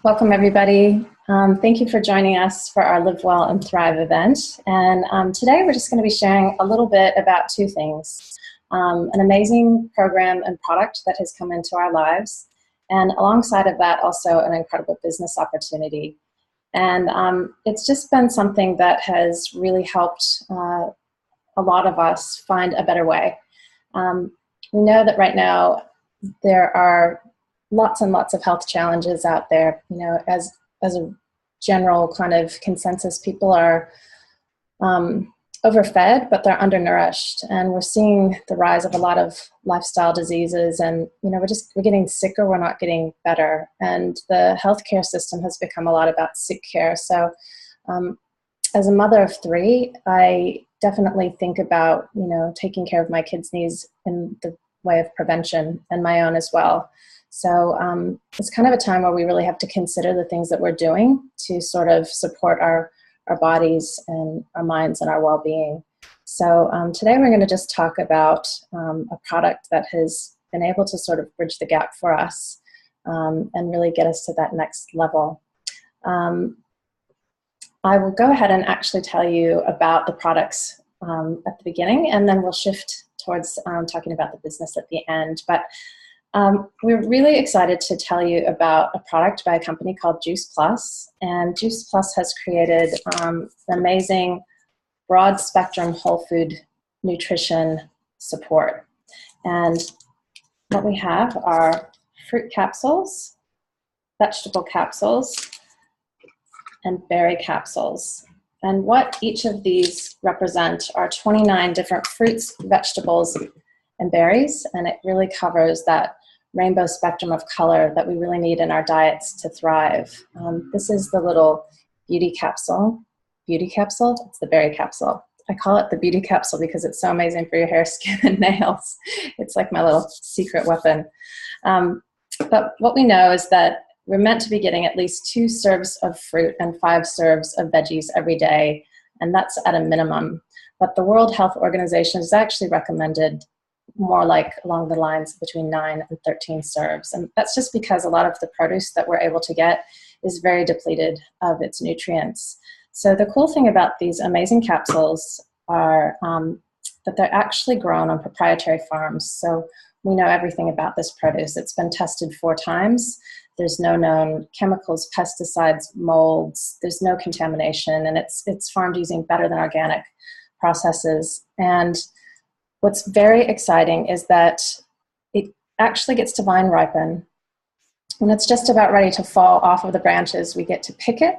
Welcome, everybody. Thank you for joining us for our Live Well and Thrive event. And today we're just going to be sharing a little bit about two things. An amazing program and product that has come into our lives, and alongside of that, also an incredible business opportunity. And it's just been something that has really helped a lot of us find a better way. We know that right now there are lots and lots of health challenges out there. You know, as a general kind of consensus, people are overfed, but they're undernourished, and we're seeing the rise of a lot of lifestyle diseases. And you know, we're getting sicker. We're not getting better, and the healthcare system has become a lot about sick care. So, as a mother of three, I definitely think about taking care of my kids' needs in the way of prevention and my own as well. So it's kind of a time where we really have to consider the things that we're doing to sort of support our bodies and our minds and our well-being. So today we're going to just talk about a product that has been able to sort of bridge the gap for us and really get us to that next level. I will go ahead and actually tell you about the products at the beginning, and then we'll shift towards talking about the business at the end. But we're really excited to tell you about a product by a company called Juice Plus. And Juice Plus has created an amazing broad spectrum whole food nutrition support. And what we have are fruit capsules, vegetable capsules, and berry capsules. And what each of these represent are 29 different fruits, vegetables, and berries, and it really covers that rainbow spectrum of color that we really need in our diets to thrive. This is the little beauty capsule. Beauty capsule? It's the berry capsule. I call it the beauty capsule because it's so amazing for your hair, skin, and nails. It's like my little secret weapon. But what we know is that we're meant to be getting at least 2 serves of fruit and 5 serves of veggies every day, and that's at a minimum. But the World Health Organization has actually recommended more like along the lines between 9 and 13 serves. And that's just because a lot of the produce that we're able to get is very depleted of its nutrients. So the cool thing about these amazing capsules are that they're actually grown on proprietary farms. So we know everything about this produce. It's been tested 4 times. There's no known chemicals, pesticides, molds. There's no contamination, and it's farmed using better than organic processes. And what's very exciting is that it actually gets to vine ripen. When it's just about ready to fall off of the branches, we get to pick it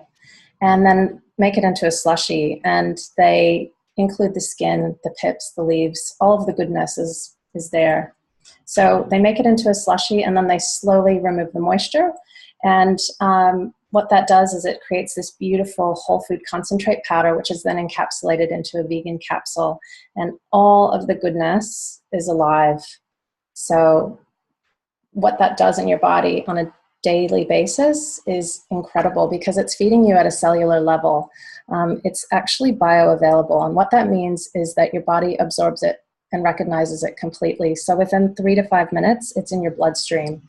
and then make it into a slushie. And they include the skin, the pips, the leaves, all of the goodness is there. So they make it into a slushie, and then they slowly remove the moisture. And what that does is it creates this beautiful whole food concentrate powder, which is then encapsulated into a vegan capsule. And all of the goodness is alive. So what that does in your body on a daily basis is incredible because it's feeding you at a cellular level. It's actually bioavailable. And what that means is that your body absorbs it and recognizes it completely. So within 3 to 5 minutes, it's in your bloodstream.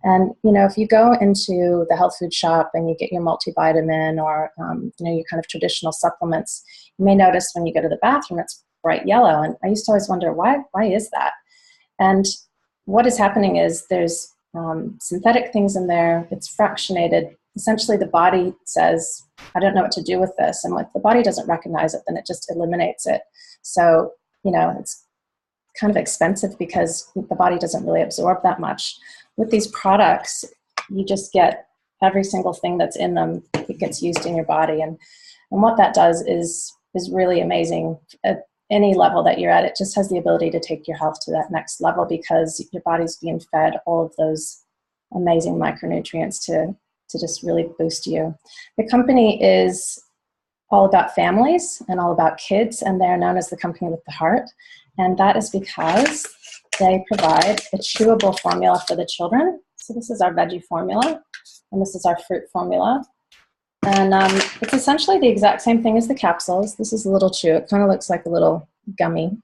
And, if you go into the health food shop and you get your multivitamin or, your kind of traditional supplements, you may notice when you go to the bathroom, it's bright yellow. And I used to always wonder, why is that? And what is happening is there's synthetic things in there. It's fractionated. Essentially, the body says, I don't know what to do with this. And if the body doesn't recognize it, then it just eliminates it. So, it's kind of expensive because the body doesn't really absorb that much. With these products, you just get every single thing that's in them. It gets used in your body. And what that does is really amazing at any level that you're at. It just has the ability to take your health to that next level because your body's being fed all of those amazing micronutrients to just really boost you. The company is all about families and all about kids, and they're known as the company with the heart. And that is because they provide a chewable formula for the children. So this is our veggie formula, and this is our fruit formula. And it's essentially the exact same thing as the capsules. This is a little chew. It kind of looks like a little gummy.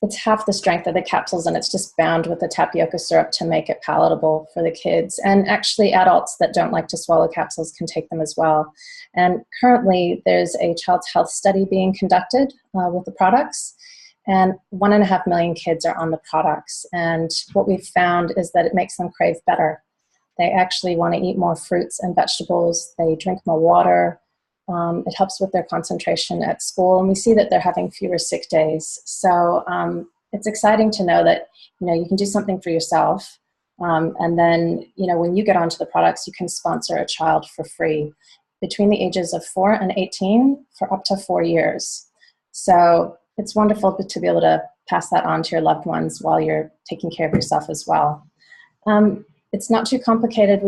it's half the strength of the capsules, and it's just bound with the tapioca syrup to make it palatable for the kids. And actually adults that don't like to swallow capsules can take them as well. And currently there's a child's health study being conducted with the products, and 1.5 million kids are on the products. And what we've found is that it makes them crave better. They actually want to eat more fruits and vegetables. They drink more water. It helps with their concentration at school, and we see that they're having fewer sick days. So it's exciting to know that, you know, you can do something for yourself, and then, you know, when you get onto the products, you can sponsor a child for free between the ages of 4 and 18 for up to 4 years. So it's wonderful to be able to pass that on to your loved ones while you're taking care of yourself as well. It's not too complicated.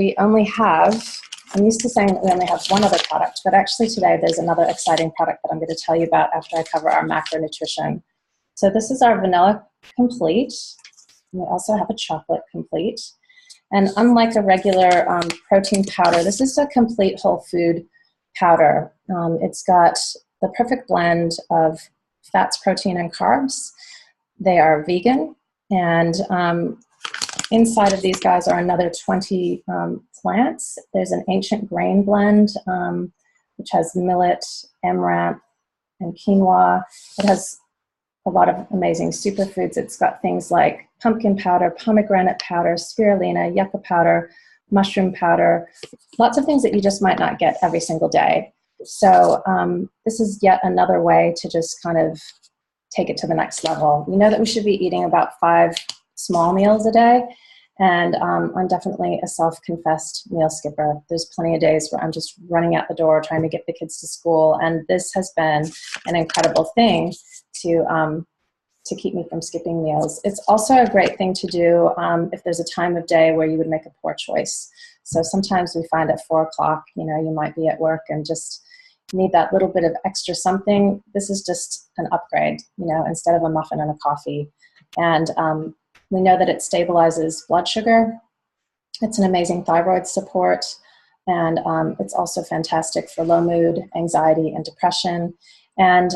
I'm used to saying that we only have one other product, but actually today there's another exciting product that I'm going to tell you about after I cover our macronutrition. So this is our vanilla complete. And we also have a chocolate complete. And unlike a regular protein powder, this is a complete whole food powder. It's got the perfect blend of fats, protein, and carbs. They are vegan, and inside of these guys are another 20 plants. There's an ancient grain blend, which has millet, amaranth, and quinoa. It has a lot of amazing superfoods. It's got things like pumpkin powder, pomegranate powder, spirulina, yucca powder, mushroom powder, lots of things that you just might not get every single day. So this is yet another way to just kind of take it to the next level. We know that we should be eating about 5 small meals a day, and I'm definitely a self-confessed meal skipper. There's plenty of days where I'm just running out the door trying to get the kids to school, and this has been an incredible thing to keep me from skipping meals. It's also a great thing to do if there's a time of day where you would make a poor choice. So sometimes we find at 4 o'clock, you know, you might be at work and just need that little bit of extra something. This is just an upgrade, you know, instead of a muffin and a coffee. And we know that it stabilizes blood sugar. It's an amazing thyroid support. And it's also fantastic for low mood, anxiety, and depression. And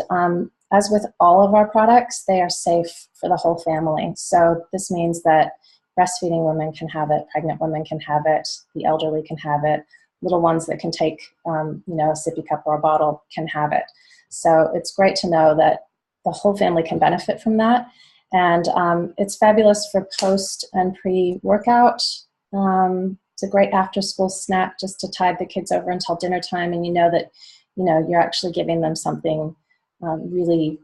as with all of our products, they are safe for the whole family. So this means that breastfeeding women can have it, pregnant women can have it, the elderly can have it, little ones that can take, you know, a sippy cup or a bottle can have it. So it's great to know that the whole family can benefit from that. And it's fabulous for post and pre-workout. It's a great after-school snack just to tide the kids over until dinner time, and you know that, you know, you're actually giving them something really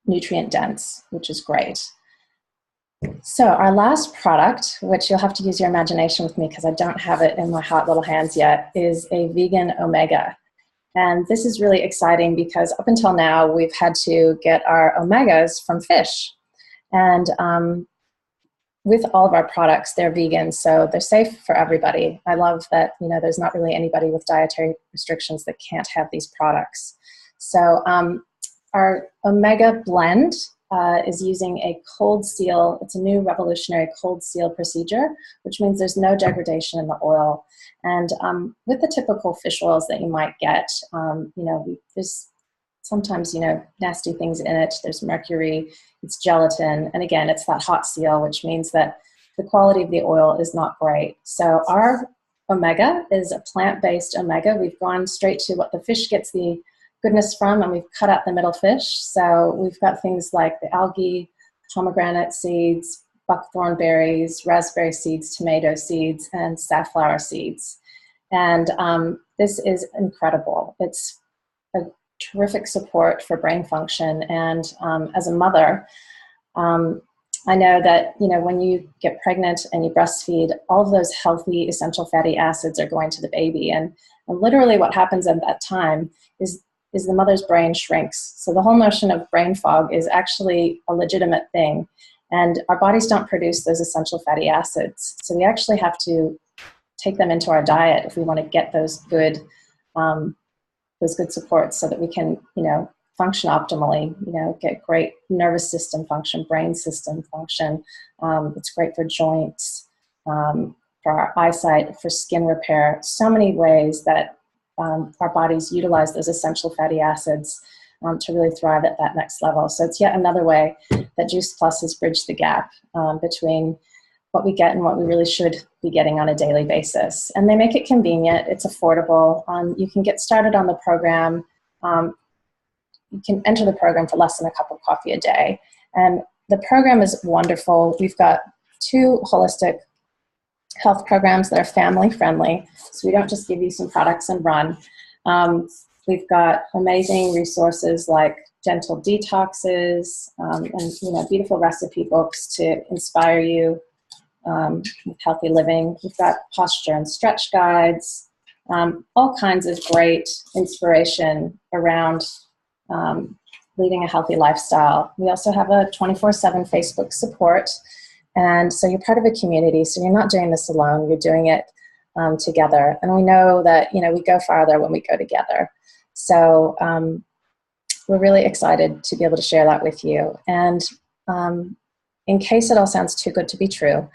nutrient dense, which is great. So our last product, which you'll have to use your imagination with me because I don't have it in my hot little hands yet, is a vegan omega. And this is really exciting because up until now, we've had to get our omegas from fish. And with all of our products, they're vegan, so they're safe for everybody. I love that, you know, there's not really anybody with dietary restrictions that can't have these products. So our omega blend is using a cold seal. It's a new revolutionary cold seal procedure, which means there's no degradation in the oil. And with the typical fish oils that you might get, you know, there's sometimes, you know, nasty things in it. There's mercury, it's gelatin, and again, it's that hot seal, which means that the quality of the oil is not great. So our omega is a plant-based omega. We've gone straight to what the fish gets the goodness from, and we've cut out the middle fish. So we've got things like the algae, pomegranate seeds, buckthorn berries, raspberry seeds, tomato seeds, and safflower seeds. And this is incredible. It's a terrific support for brain function. And as a mother, I know that, you know, when you get pregnant and you breastfeed, all of those healthy essential fatty acids are going to the baby. And literally what happens at that time is the mother's brain shrinks. So the whole notion of brain fog is actually a legitimate thing. And our bodies don't produce those essential fatty acids. So we actually have to take them into our diet if we want to get those good supports so that we can, you know, function optimally, you know, get great nervous system function, brain system function. It's great for joints, for our eyesight, for skin repair. So many ways that our bodies utilize those essential fatty acids to really thrive at that next level. So it's yet another way that Juice Plus has bridged the gap between what we get and what we really should be getting on a daily basis. And they make it convenient. It's affordable. You can get started on the program. You can enter the program for less than a cup of coffee a day. And the program is wonderful. We've got 2 holistic health programs that are family friendly. So we don't just give you some products and run. We've got amazing resources like gentle detoxes and beautiful recipe books to inspire you with healthy living. We've got posture and stretch guides, all kinds of great inspiration around leading a healthy lifestyle. We also have a 24/7 Facebook support. And so you're part of a community. So you're not doing this alone. You're doing it together. And we know that, we go farther when we go together. So we're really excited to be able to share that with you. And in case it all sounds too good to be true,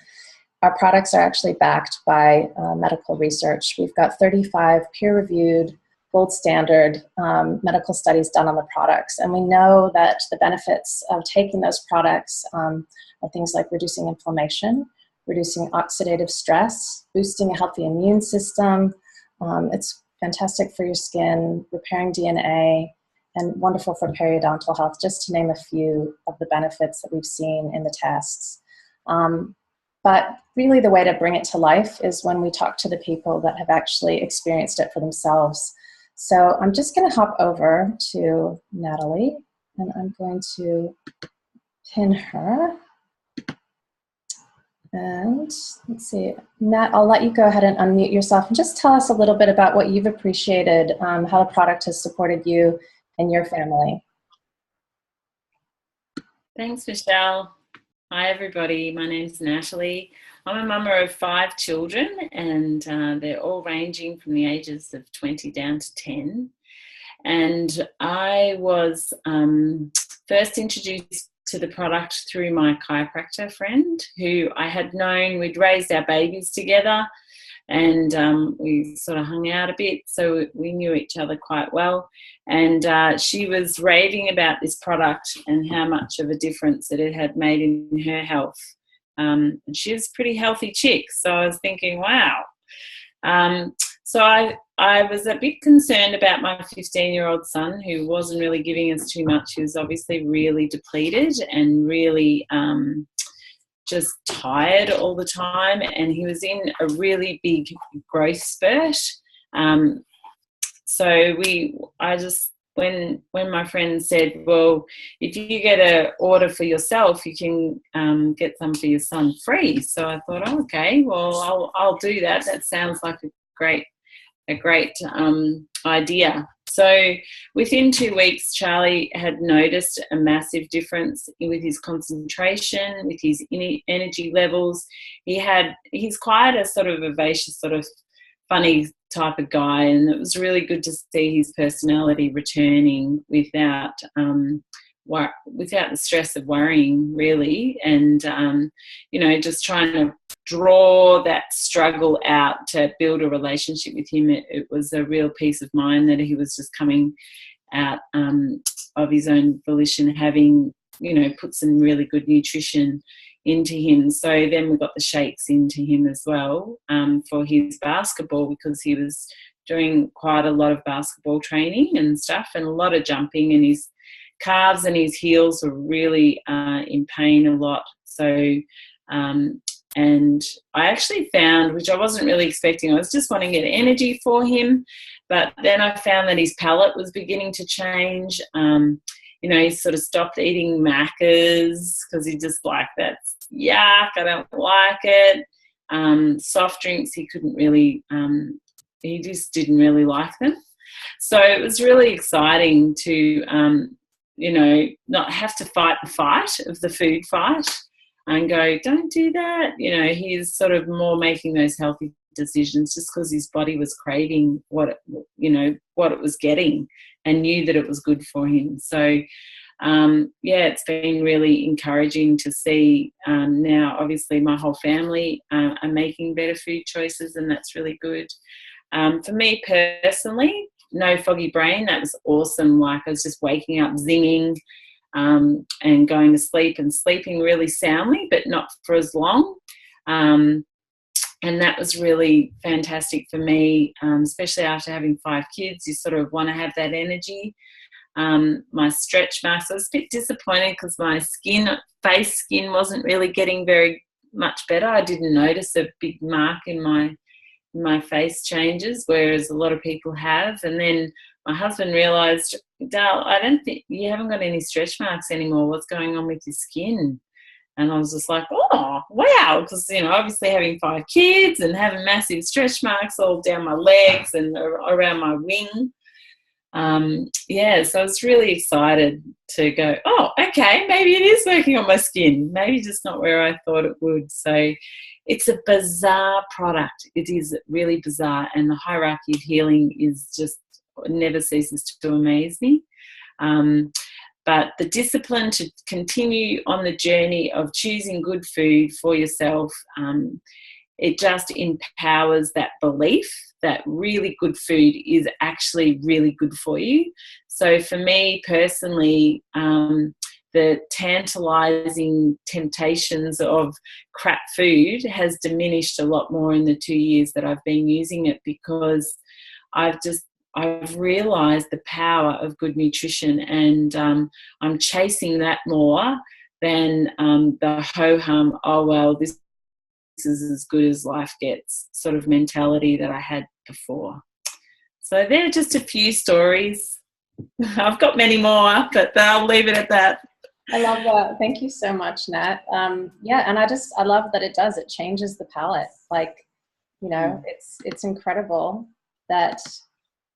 our products are actually backed by medical research. We've got 35 peer-reviewed, gold standard medical studies done on the products. And we know that the benefits of taking those products are things like reducing inflammation, reducing oxidative stress, boosting a healthy immune system. It's fantastic for your skin, repairing DNA, and wonderful for periodontal health, just to name a few of the benefits that we've seen in the tests. But really the way to bring it to life is when we talk to the people that have actually experienced it for themselves. So I'm just going to hop over to Natalie, and I'm going to pin her. And let's see, Nat, I'll let you go ahead and unmute yourself and just tell us a little bit about what you've appreciated, how the product has supported you and your family. Thanks, Michelle. Hi, everybody. My name's Natalie. I'm a mama of 5 children, and they're all ranging from the ages of 20 down to 10. And I was first introduced to the product through my chiropractor friend, who I had known. We'd raised our babies together, and we sort of hung out a bit, so we knew each other quite well. And she was raving about this product and how much of a difference it had made in her health. And she was a pretty healthy chick, so I was thinking, wow. So I was a bit concerned about my 15-year-old son, who wasn't really giving us too much. He was obviously really depleted and really just tired all the time, and he was in a really big growth spurt. When my friend said, well, if you get an order for yourself, you can get some for your son free. So I thought, oh, okay, well, I'll do that. That sounds like a great idea. So within 2 weeks, Charlie had noticed a massive difference with his concentration, with his energy levels. He's quite a sort of vivacious, sort of funny type of guy, and it was really good to see his personality returning without the stress of worrying, really, and just trying to draw that struggle out to build a relationship with him. It was a real peace of mind that he was just coming out of his own volition, having put some really good nutrition into him. So then we got the shakes into him as well for his basketball, because he was doing quite a lot of basketball training and stuff, and a lot of jumping, and his calves and his heels were really in pain a lot. So and I actually found, which I wasn't really expecting, I was just wanting to get energy for him, but then I found that his palate was beginning to change. He sort of stopped eating Maccas because he just that's yuck, I don't like it. Soft drinks, he couldn't really, he just didn't really like them. So it was really exciting to, not have to fight the fight of the food fight and go, don't do that. He's sort of more making those healthy decisions just because his body was craving what it was getting and knew that it was good for him. So, it's been really encouraging to see now, obviously, my whole family are making better food choices, and that's really good. For me personally, no foggy brain. That was awesome. Like, I was just waking up zinging, and going to sleep and sleeping really soundly, but not for as long. And that was really fantastic for me, especially after having 5 kids. You sort of want to have that energy. My stretch marks, I was a bit disappointed because my face skin wasn't really getting very much better. I didn't notice a big mark in my face changes, whereas a lot of people have. And then my husband realised, Dale, I don't think you haven't got any stretch marks anymore. What's going on with your skin? And I was just like, oh, wow, because, obviously having 5 kids and having massive stretch marks all down my legs and around my wing. So I was really excited to go, oh, okay, maybe it is working on my skin, maybe just not where I thought it would. So it's a bizarre product. It is really bizarre, and the hierarchy of healing is just never ceases to amaze me. But the discipline to continue on the journey of choosing good food for yourself, it just empowers that belief that really good food is actually really good for you. So for me personally, the tantalizing temptations of crap food has diminished a lot more in the 2 years that I've been using it, because I've realised the power of good nutrition, and I'm chasing that more than the ho-hum, oh, well, this is as good as life gets sort of mentality that I had before. So they're just a few stories. I've got many more, but I'll leave it at that. I love that. Thank you so much, Nat. And I love that it changes the palate. Like, it's incredible that,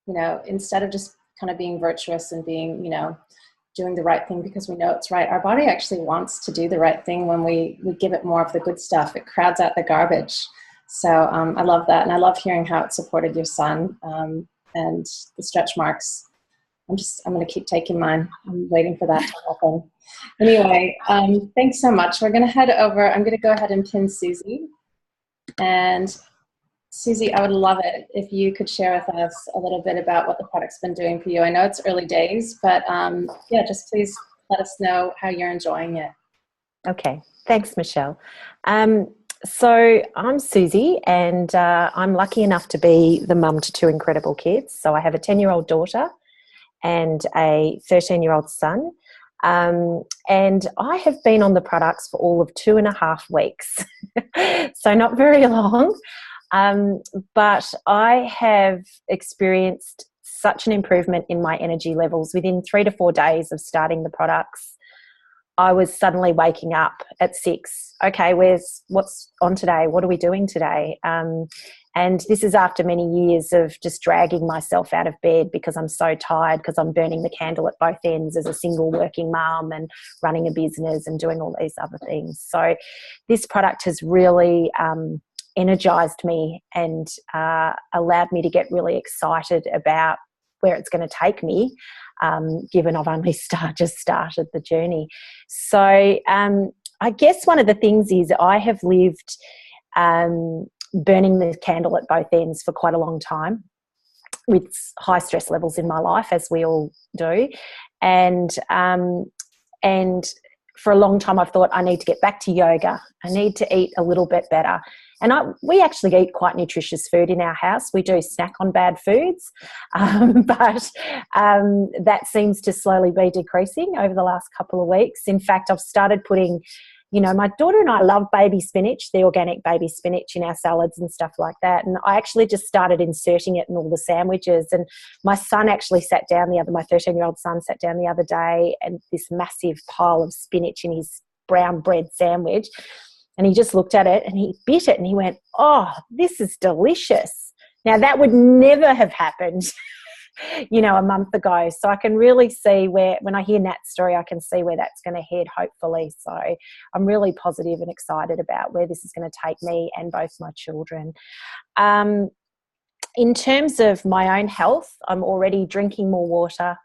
instead of just kind of being virtuous and being, doing the right thing because we know it's right, our body actually wants to do the right thing when we give it more of the good stuff. It crowds out the garbage. So I love that. And I love hearing how it supported your son, and the stretch marks. I'm going to keep taking mine. I'm waiting for that to happen. Anyway, thanks so much. We're going to head over. I'm going to go ahead and pin Susie. And Susie, I would love it if you could share with us a little bit about what the product's been doing for you. I know it's early days, but just please let us know how you're enjoying it. Okay. Thanks, Michelle. So I'm Susie, and I'm lucky enough to be the mum to 2 incredible kids. So I have a 10-year-old daughter and a 13-year-old son. And I have been on the products for all of 2.5 weeks, so not very long. But I have experienced such an improvement in my energy levels within 3 to 4 days of starting the products. I was suddenly waking up at 6. Okay, what's on today? What are we doing today? And this is after many years of just dragging myself out of bed because I'm so tired, because I'm burning the candle at both ends as a single working mum and running a business and doing all these other things. So this product has really energized me and allowed me to get really excited about where it's going to take me, given I've only just started the journey. So I guess one of the things is I have lived burning the candle at both ends for quite a long time, with high stress levels in my life, as we all do. And for a long time I've thought I need to get back to yoga. I need to eat a little bit better. And we actually eat quite nutritious food in our house. We do snack on bad foods, but that seems to slowly be decreasing over the last couple of weeks. In fact, I've started putting, my daughter and I love baby spinach, the organic baby spinach, in our salads and stuff like that. And I actually just started inserting it in all the sandwiches. And my son actually my 13-year-old son sat down the other day, and this massive pile of spinach in his brown bread sandwich. And he just looked at it and he bit it and he went, oh, this is delicious. Now, that would never have happened, a month ago. So I can really see when I hear Nat's story, I can see where that's going to head, hopefully. So I'm really positive and excited about where this is going to take me and both my children. In terms of my own health, I'm already drinking more water.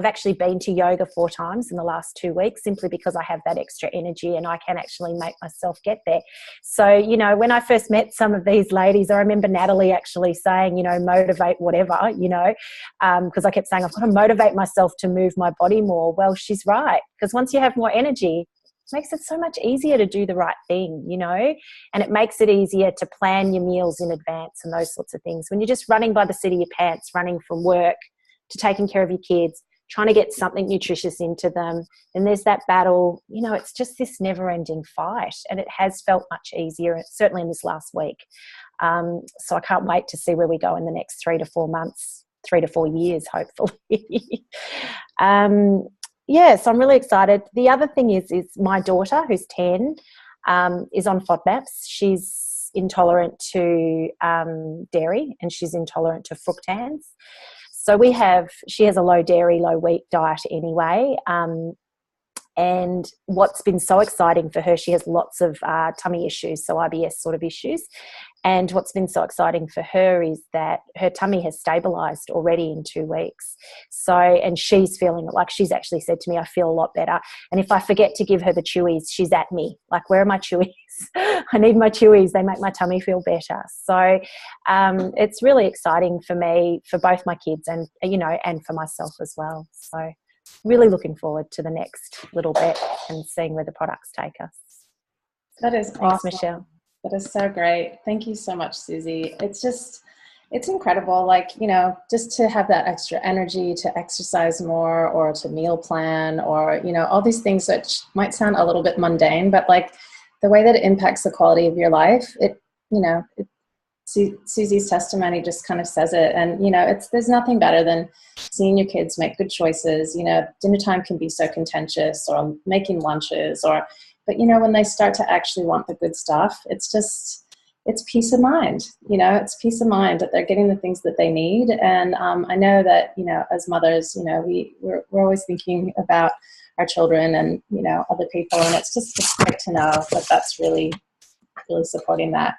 I've actually been to yoga 4 times in the last 2 weeks, simply because I have that extra energy and I can actually make myself get there. So, you know, when I first met some of these ladies, I remember Natalie actually saying, you know, motivate whatever, you know, because I kept saying, I've got to motivate myself to move my body more. Well, she's right, because once you have more energy, it makes it so much easier to do the right thing, you know, and it makes it easier to plan your meals in advance and those sorts of things. When you're just running by the seat of your pants, running from work to taking care of your kids, trying to get something nutritious into them, and there's that battle, you know, it's just this never-ending fight, and it has felt much easier, certainly in this last week. So I can't wait to see where we go in the next 3 to 4 months, 3 to 4 years, hopefully. Yeah, so I'm really excited. The other thing is my daughter, who's 10, is on FODMAPs. She's intolerant to dairy, and she's intolerant to fructans. So she has a low dairy, low wheat diet anyway. And what's been so exciting for her, she has lots of tummy issues, so IBS sort of issues. And what's been so exciting for her is that her tummy has stabilised already in 2 weeks. So, and she's feeling like, she's actually said to me, I feel a lot better. And if I forget to give her the chewies, she's at me, like, where are my chewies? I need my chewies. They make my tummy feel better. So it's really exciting for me, for both my kids and, you know, and for myself as well. So really looking forward to the next little bit and seeing where the products take us. That is Thanks, awesome. Michelle. That is so great. Thank you so much, Susie. It's incredible. Like, you know, just to have that extra energy to exercise more, or to meal plan, or, you know, all these things that might sound a little bit mundane, but like the way that it impacts the quality of your life, Susie's testimony just kind of says it. And, you know, there's nothing better than seeing your kids make good choices. You know, dinner time can be so contentious, or making lunches, but, you know, when they start to actually want the good stuff, it's peace of mind. You know, it's peace of mind that they're getting the things that they need. And I know that, you know, as mothers, you know, we're always thinking about our children and, you know, other people. And it's great to know that that's really, really supporting that.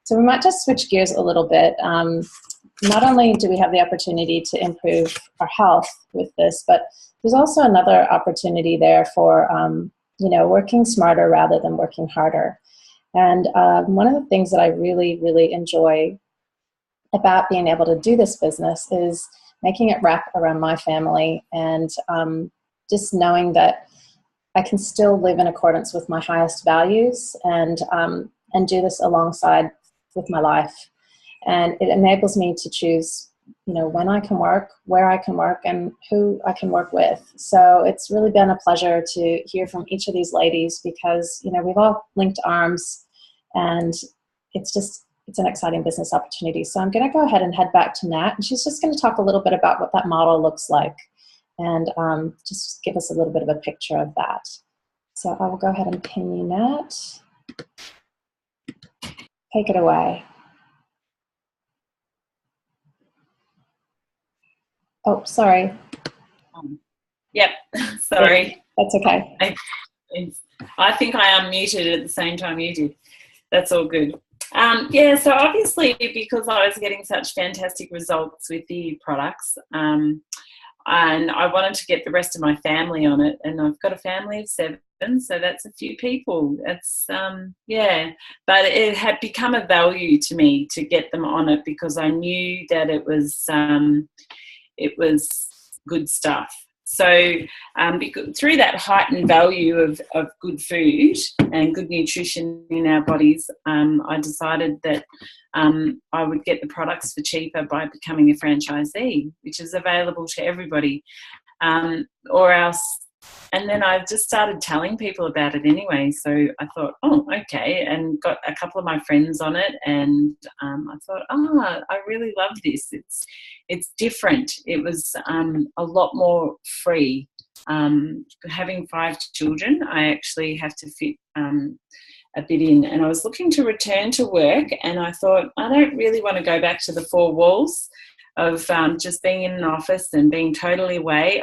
So we might just switch gears a little bit. Not only do we have the opportunity to improve our health with this, but there's also another opportunity there for, you know, working smarter rather than working harder. And one of the things that I really, really enjoy about being able to do this business is making it wrap around my family, and just knowing that I can still live in accordance with my highest values, and do this alongside with my life. And it enables me to choose, you know, when I can work, where I can work, and who I can work with. So it's really been a pleasure to hear from each of these ladies, because, you know, we've all linked arms, and it's an exciting business opportunity. So I'm going to go ahead and head back to Nat, and she's just going to talk a little bit about what that model looks like, and just give us a little bit of a picture of that. So I will go ahead and pin you, Nat. Take it away. Oh, sorry. Yep, sorry. That's okay. I think I unmuted at the same time you did. That's all good. Yeah, so obviously, because I was getting such fantastic results with the products, and I wanted to get the rest of my family on it, and I've got a family of 7, so that's a few people. That's yeah, but it had become a value to me to get them on it, because I knew that it was good stuff. So through that heightened value of good food and good nutrition in our bodies, I decided that I would get the products for cheaper by becoming a franchisee, which is available to everybody, or else. And then I just started telling people about it anyway. So I thought, oh, okay, and got a couple of my friends on it, and I thought, I really love this. It's different. It was a lot more free. Having 5 children, I actually have to fit a bit in. And I was looking to return to work, and I thought, I don't really want to go back to the 4 walls of just being in an office and being totally away.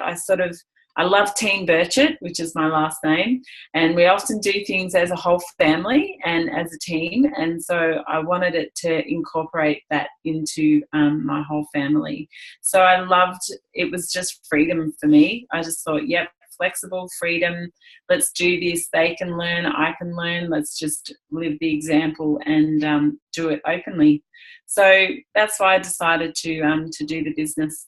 I love Team Burchett, which is my last name, and we often do things as a whole family and as a team, and so I wanted it to incorporate that into my whole family. So I loved, it was just freedom for me. I just thought, yep, flexible freedom, let's do this, they can learn, I can learn, let's just live the example and do it openly. So that's why I decided to do the business.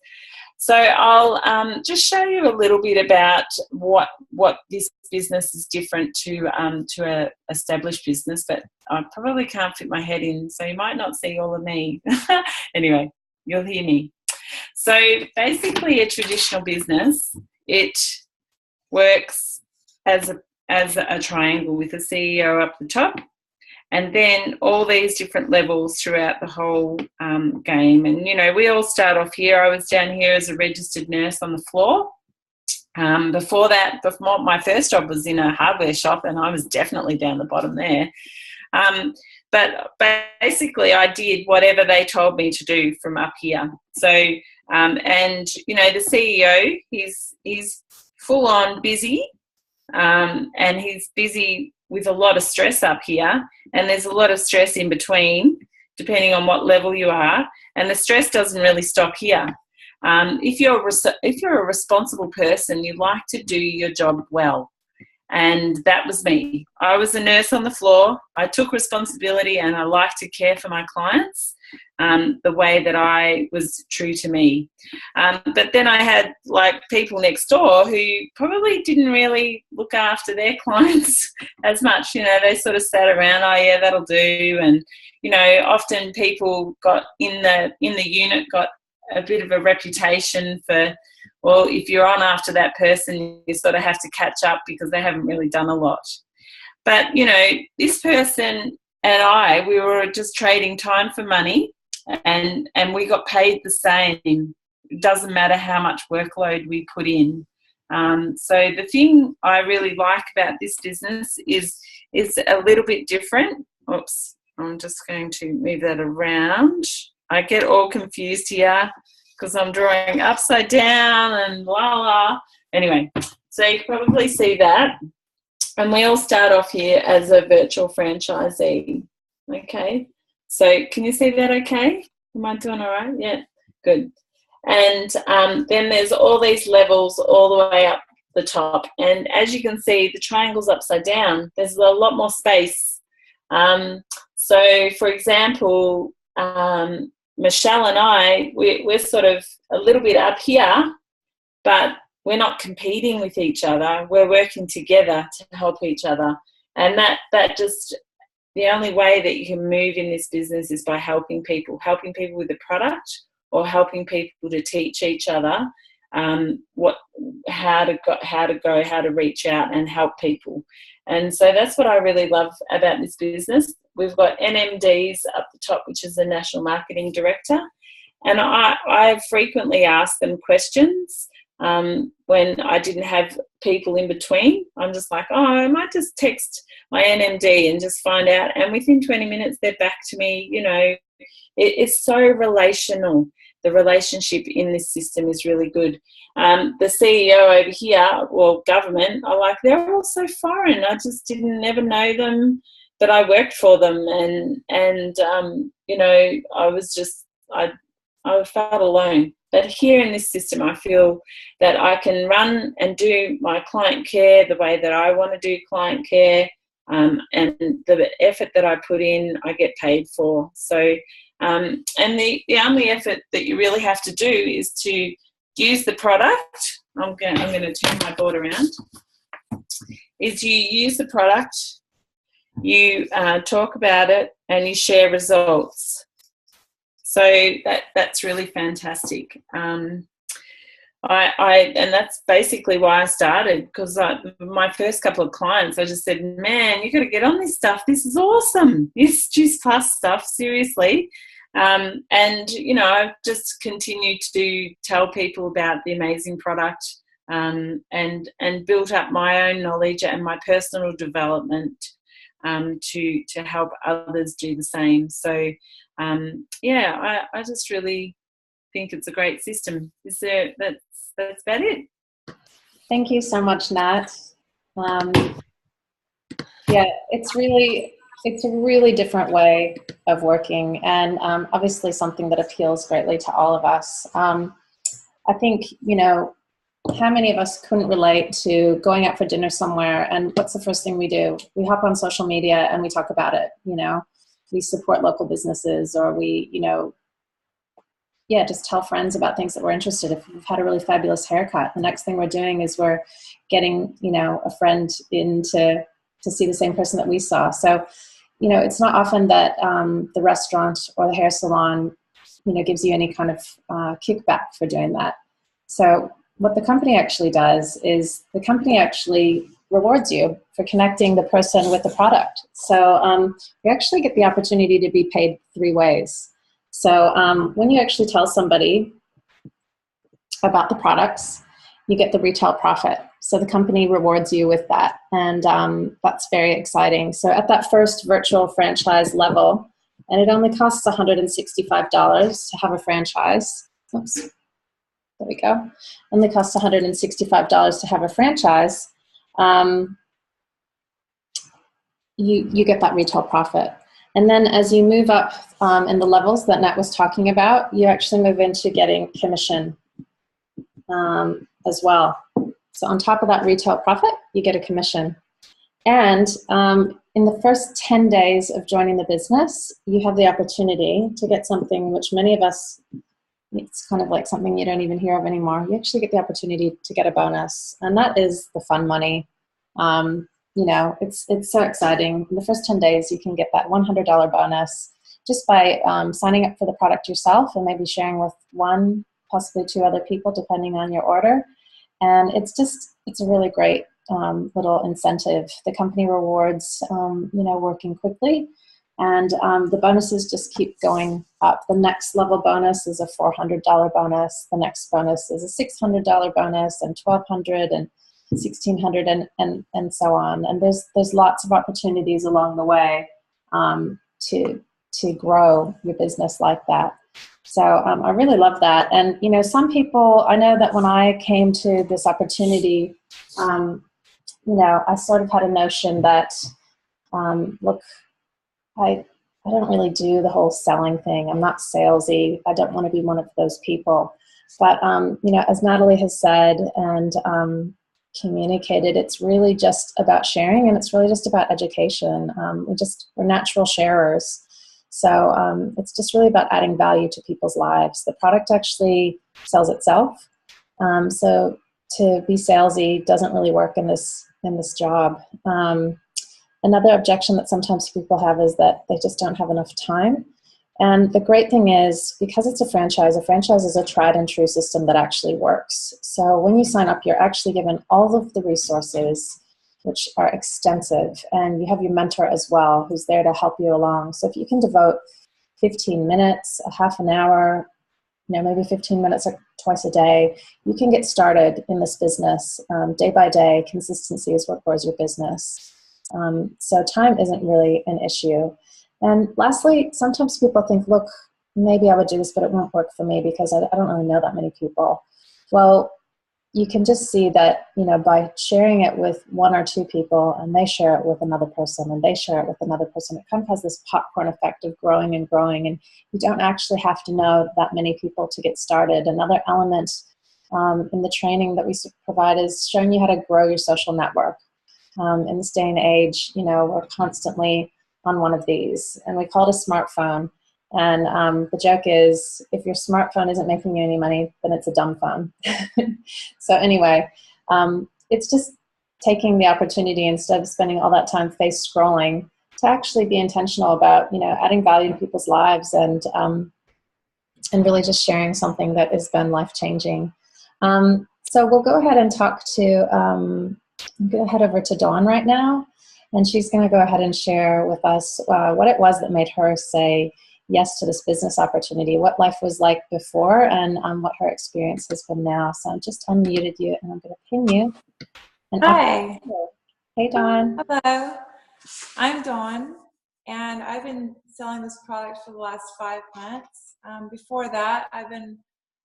So I'll just show you a little bit about what this business is different to a established business, but I probably can't fit my head in, so you might not see all of me. Anyway, you'll hear me. So basically a traditional business, it works as a triangle with a CEO up the top, and then all these different levels throughout the whole game. And, you know, we all start off here. I was down here as a registered nurse on the floor. Before my first job was in a hardware shop, and I was definitely down the bottom there. But basically I did whatever they told me to do from up here. So, and, you know, the CEO, he's full on busy, and he's busy with a lot of stress up here, and there's a lot of stress in between depending on what level you are, and the stress doesn't really stop here. If you're a responsible person, you like to do your job well, and that was me. I was a nurse on the floor. I took responsibility, and I like to care for my clients the way that I was true to me. But then I had like people next door who probably didn't really look after their clients as much. You know, they sort of sat around, oh yeah, that'll do. And, you know, often people got in the unit got a bit of a reputation for, well, if you're on after that person, you sort of have to catch up because they haven't really done a lot. But, you know, this person and we were just trading time for money, and we got paid the same. It doesn't matter how much workload we put in. So the thing I really like about this business is a little bit different. Oops, I'm just going to move that around. I get all confused here because I'm drawing upside down and la la. Anyway, so you can probably see that. And we all start off here as a virtual franchisee. Okay, so can you see that okay? Am I doing all right? Yeah, good. And then there's all these levels all the way up the top. And as you can see, the triangle's upside down. There's a lot more space. So, for example, Michelle and we're sort of a little bit up here, but we're not competing with each other. We're working together to help each other. And that just, the only way that you can move in this business is by helping people with the product, or helping people to teach each other how to reach out and help people. And so that's what I really love about this business. We've got NMDs up the top, which is the National Marketing Director. And I frequently ask them questions when I didn't have people in between. I'm just like, I might just text my NMD and just find out. And within 20 minutes, they're back to me. You know, it's so relational. The relationship in this system is really good. The CEO over here, well, government, they're all so foreign. I just never know them, but I worked for them, and you know, I felt alone. But here in this system, I feel that I can run and do my client care the way that I want to do client care, and the effort that I put in, I get paid for. So, and the only effort that you really have to do is to use the product. I'm going to turn my board around. Is you use the product, you talk about it, and you share results. So that's really fantastic. And that's basically why I started, because my first couple of clients, I just said, man, you got to get on this stuff. This is awesome. This Juice Plus stuff, seriously. And, you know, I've just continued to tell people about the amazing product, and built up my own knowledge and my personal development to help others do the same. So, I just really think it's a great system. That's about it. Thank you so much, Nat. Um, yeah, it's a really different way of working, and obviously something that appeals greatly to all of us. I think, how many of us couldn't relate to going out for dinner somewhere, and what's the first thing we do? We hop on social media and we talk about it. We support local businesses, or we, yeah, just tell friends about things that we're interested. If we've had a really fabulous haircut, the next thing we're doing is we're getting, a friend in to see the same person that we saw. So, it's not often that the restaurant or the hair salon, gives you any kind of kickback for doing that. So what the company actually does is the company actually rewards you for connecting the person with the product. So you actually get the opportunity to be paid 3 ways. So when you actually tell somebody about the products, you get the retail profit. So the company rewards you with that. And that's very exciting. So at that first virtual franchise level, and it only costs $165 to have a franchise. Oops, there we go. Only costs $165 to have a franchise. You get that retail profit. And then as you move up in the levels that Nat was talking about, you actually move into getting commission as well. So on top of that retail profit, you get a commission. And in the first 10 days of joining the business, you have the opportunity to get something which many of us, it's kind of like something you don't even hear of anymore. You actually get the opportunity to get a bonus. And that is the fun money. It's so exciting. In the first 10 days, you can get that $100 bonus just by signing up for the product yourself and maybe sharing with 1, possibly 2 other people, depending on your order. And it's a really great little incentive. The company rewards, working quickly. And the bonuses just keep going up. The next level bonus is a $400 bonus. The next bonus is a $600 bonus, and $1,200 and $1,600 and so on. And there's lots of opportunities along the way to grow your business like that. So I really love that. And, some people, I know that when I came to this opportunity, I sort of had a notion that, look, I don't really do the whole selling thing. I'm not salesy. I don't want to be one of those people. But, as Natalie has said and communicated, it's really just about sharing, and it's really just about education. We're natural sharers. So it's just really about adding value to people's lives. The product actually sells itself. So to be salesy doesn't really work in this job. Another objection that sometimes people have is that they just don't have enough time. And the great thing is, because it's a franchise is a tried and true system that actually works. So when you sign up, you're actually given all of the resources, which are extensive, and you have your mentor as well, who's there to help you along. So if you can devote 15 minutes, a half an hour, maybe 15 minutes twice a day, you can get started in this business day by day. Consistency is what grows your business. So time isn't really an issue. And lastly, sometimes people think, look, maybe I would do this, but it won't work for me because I don't really know that many people. Well, you can just see that, by sharing it with 1 or 2 people, and they share it with another person, and they share it with another person, it kind of has this popcorn effect of growing and growing, and you don't actually have to know that many people to get started. Another element in the training that we provide is showing you how to grow your social network. In this day and age, we're constantly on one of these, and we call it a smartphone. And the joke is, if your smartphone isn't making you any money, then it's a dumb phone. So anyway, it's just taking the opportunity, instead of spending all that time face scrolling, to actually be intentional about, adding value to people's lives and really just sharing something that has been life-changing. So we'll go ahead and talk to, I'm going to head over to Dawn right now, and she's going to go ahead and share with us what it was that made her say yes to this business opportunity, what life was like before, and what her experience has been now. So I just unmuted you, and I'm going to ping you. And hi. Hey, Dawn. Hello. I'm Dawn, and I've been selling this product for the last 5 months. Before that, I've been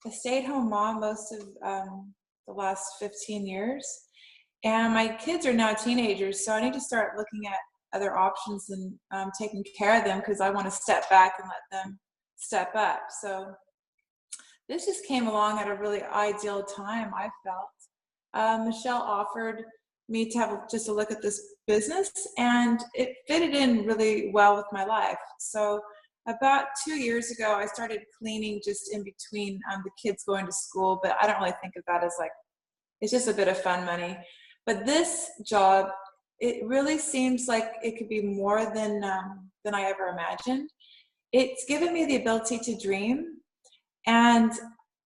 a stay-at-home mom most of the last 15 years. And my kids are now teenagers, so I need to start looking at other options and taking care of them, because I want to step back and let them step up. So this just came along at a really ideal time, I felt. Michelle offered me to have just a look at this business, and it fitted in really well with my life. So about 2 years ago, I started cleaning just in between the kids going to school, but I don't really think of that as like, it's just a bit of fun money. But this job, it really seems like it could be more than I ever imagined. It's given me the ability to dream, and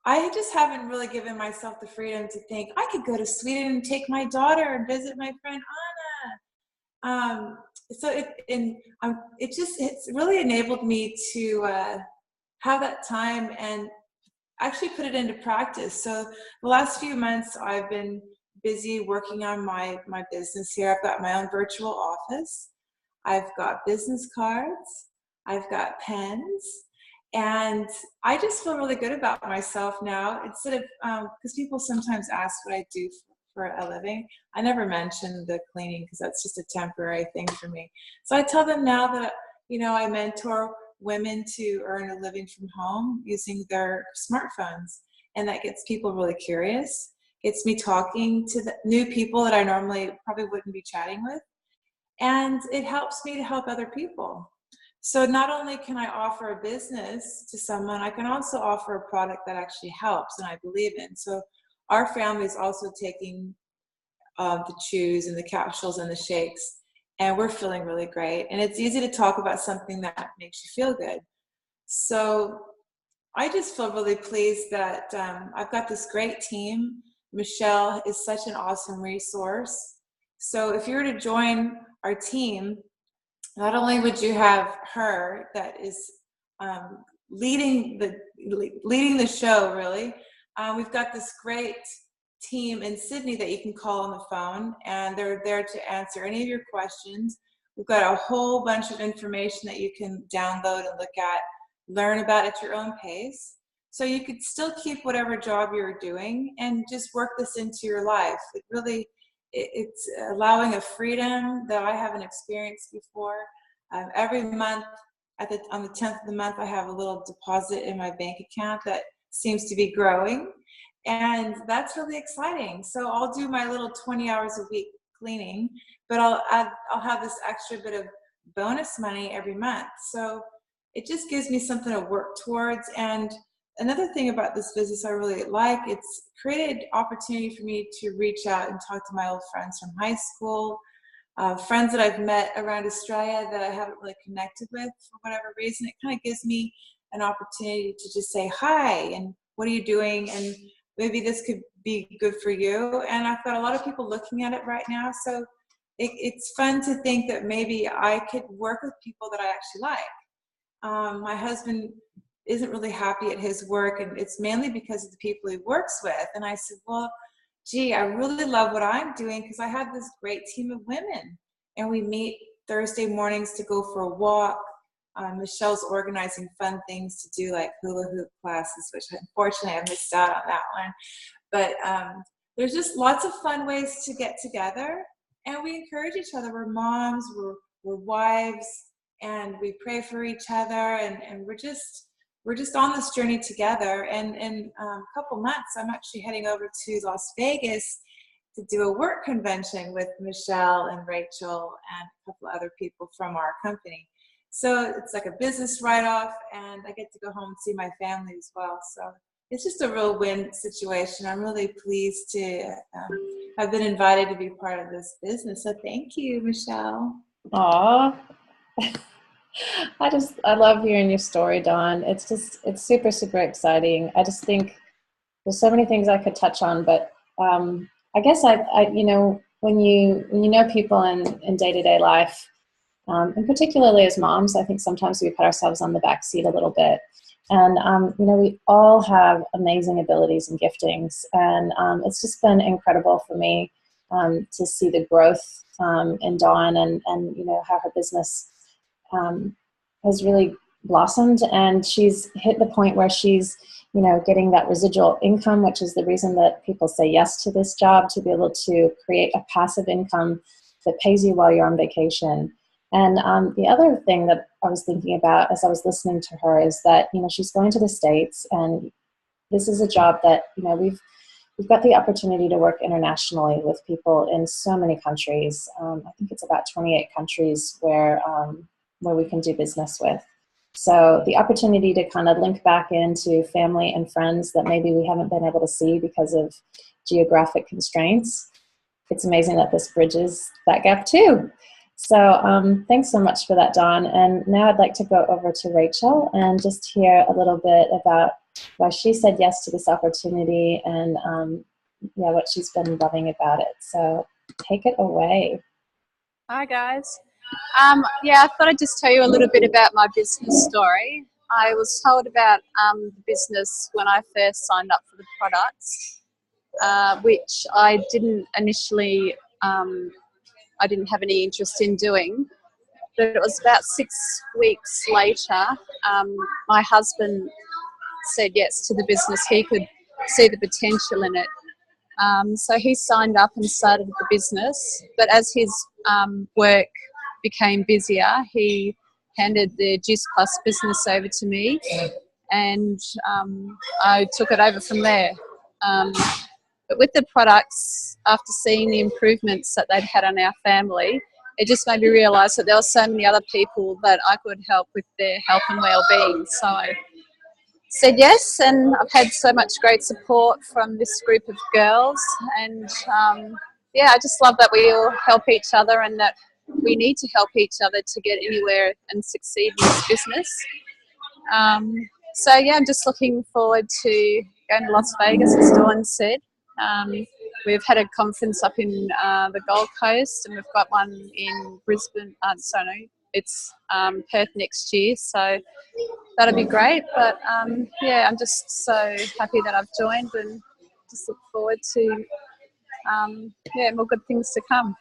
I just haven't really given myself the freedom to think I could go to Sweden and take my daughter and visit my friend Anna. It's really enabled me to have that time and actually put it into practice. So the last few months I've been busy working on my business here. I've got my own virtual office. I've got business cards. I've got pens. And I just feel really good about myself now. Instead of, because people sometimes ask what I do for a living. I never mention the cleaning because that's just a temporary thing for me. So I tell them now that, I mentor women to earn a living from home using their smartphones. And that gets people really curious. Gets me talking to the new people that I normally probably wouldn't be chatting with. And it helps me to help other people. So not only can I offer a business to someone, I can also offer a product that actually helps and I believe in. So our family is also taking the chews and the capsules and the shakes, and we're feeling really great. And it's easy to talk about something that makes you feel good. So I just feel really pleased that I've got this great team. Michelle is such an awesome resource. So if you were to join our team, not only would you have her that is leading the show, really. We've got this great team in Sydney that you can call on the phone, and they're there to answer any of your questions. We've got a whole bunch of information that you can download and look at, learn about at your own pace. So you could still keep whatever job you're doing and just work this into your life. It's allowing a freedom that I haven't experienced before. Every month, on the 10th of the month, I have a little deposit in my bank account that seems to be growing, and that's really exciting. So I'll do my little 20 hours a week cleaning, but I'll have this extra bit of bonus money every month. So it just gives me something to work towards. And another thing about this business I really like, it's created opportunity for me to reach out and talk to my old friends from high school, friends that I've met around Australia that I haven't really connected with for whatever reason. It kind of gives me an opportunity to just say hi and what are you doing, and maybe this could be good for you. And I've got a lot of people looking at it right now, so it's fun to think that maybe I could work with people that I actually like. My husband isn't really happy at his work, and it's mainly because of the people he works with. And I said, well, gee, I really love what I'm doing because I have this great team of women, and we meet Thursday mornings to go for a walk. Michelle's organizing fun things to do, like hula hoop classes, which unfortunately I missed out on that one. But there's just lots of fun ways to get together, and we encourage each other. We're moms, we're wives, and we pray for each other, and we're just on this journey together. And in a couple months, I'm actually heading over to Las Vegas to do a work convention with Michelle and Rachel and a couple other people from our company. So it's like a business write-off, and I get to go home and see my family as well. So it's just a real win situation. I'm really pleased to have been invited to be part of this business. So thank you, Michelle. Aw. I love hearing your story, Dawn. It's super, super exciting. I just think there's so many things I could touch on, but I guess when you know people in day-to-day life, and particularly as moms, I think sometimes we put ourselves on the back seat a little bit. And, we all have amazing abilities and giftings. And it's just been incredible for me to see the growth in Dawn and how her business has really blossomed, and she's hit the point where she's, you know, getting that residual income, which is the reason that people say yes to this job, to be able to create a passive income that pays you while you're on vacation. And the other thing that I was thinking about as I was listening to her is that, you know, she's going to the States, and this is a job that, you know, we've got the opportunity to work internationally with people in so many countries. I think it's about 28 countries where we can do business with. So the opportunity to kind of link back into family and friends that maybe we haven't been able to see because of geographic constraints, it's amazing that this bridges that gap too. So thanks so much for that, Dawn. And now I'd like to go over to Rachel and just hear a little bit about why she said yes to this opportunity and yeah, what she's been loving about it. So take it away. Hi guys. Yeah, I thought I'd just tell you a little bit about my business story. I was told about the business when I first signed up for the products, which I didn't initially, I didn't have any interest in doing. But it was about 6 weeks later, my husband said yes to the business. He could see the potential in it. So he signed up and started the business. But as his work became busier, he handed the Juice Plus business over to me, and I took it over from there. But with the products, after seeing the improvements that they'd had on our family, it just made me realise that there were so many other people that I could help with their health and well-being. So I said yes, and I've had so much great support from this group of girls, and yeah, I just love that we all help each other and that we need to help each other to get anywhere and succeed in this business. So yeah, I'm just looking forward to going to Las Vegas, as Dawn said. We've had a conference up in the Gold Coast, and we've got one in Brisbane. It's Perth next year, so that'll be great. But yeah, I'm just so happy that I've joined, and just look forward to yeah, more good things to come.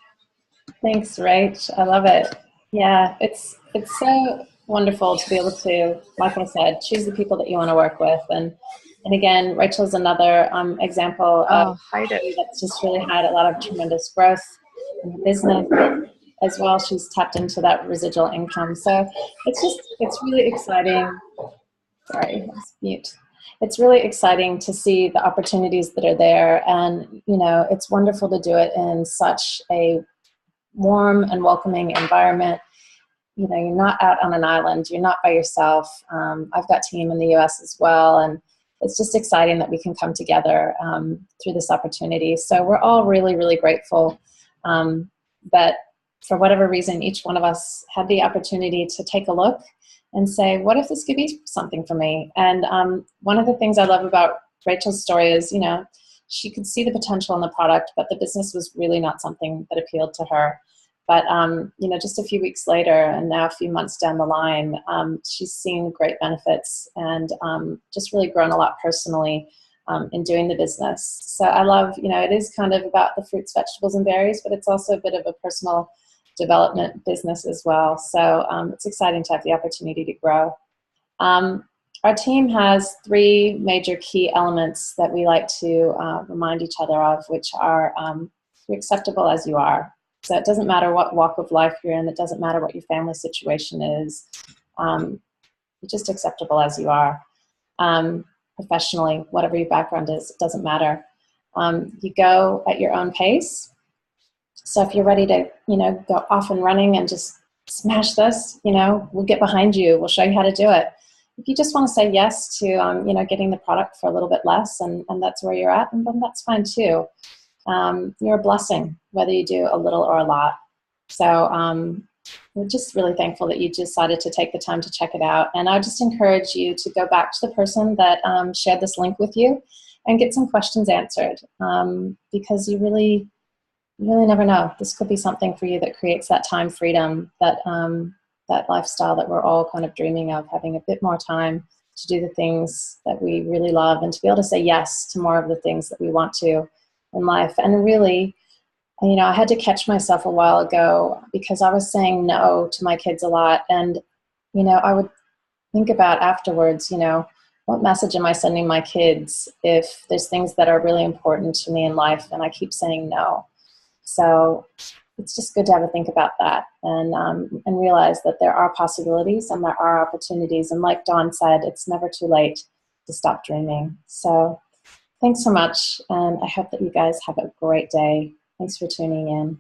Thanks, Rach. I love it. Yeah, it's so wonderful to be able to, like I said, choose the people that you want to work with. And again, Rachel's another example of somebody that's just really had a lot of tremendous growth in the business as well. She's tapped into that residual income. So it's really exciting. Sorry, let's mute. It's really exciting to see the opportunities that are there. And, you know, it's wonderful to do it in such a warm and welcoming environment. You know, you're not out on an island, you're not by yourself. I've got team in the US as well, and it's just exciting that we can come together through this opportunity. So we're all really, really grateful that for whatever reason, each one of us had the opportunity to take a look and say, what if this could be something for me? And one of the things I love about Rachel's story is, you know, she could see the potential in the product, but the business was really not something that appealed to her. But, you know, just a few weeks later and now a few months down the line, she's seen great benefits and just really grown a lot personally in doing the business. So I love, you know, it is kind of about the fruits, vegetables, and berries, but it's also a bit of a personal development business as well. So it's exciting to have the opportunity to grow. Our team has 3 major key elements that we like to remind each other of, which are you're acceptable as you are. So it doesn't matter what walk of life you're in. It doesn't matter what your family situation is. You're just acceptable as you are. Professionally, whatever your background is, it doesn't matter. You go at your own pace. So if you're ready to, you know, go off and running and just smash this, you know, we'll get behind you. We'll show you how to do it. If you just want to say yes to, you know, getting the product for a little bit less, and that's where you're at, and then that's fine too. You're a blessing, whether you do a little or a lot. So we're just really thankful that you decided to take the time to check it out. And I just encourage you to go back to the person that shared this link with you and get some questions answered, because you really never know. This could be something for you that creates that time freedom, that that lifestyle that we're all kind of dreaming of, having a bit more time to do the things that we really love and to be able to say yes to more of the things that we want to in life. And really, you know, I had to catch myself a while ago because I was saying no to my kids a lot. And, you know, I would think about afterwards, you know, what message am I sending my kids if there's things that are really important to me in life and I keep saying no? So it's just good to have a think about that and realize that there are possibilities and there are opportunities. And like Dawn said, it's never too late to stop dreaming. So thanks so much. And I hope that you guys have a great day. Thanks for tuning in.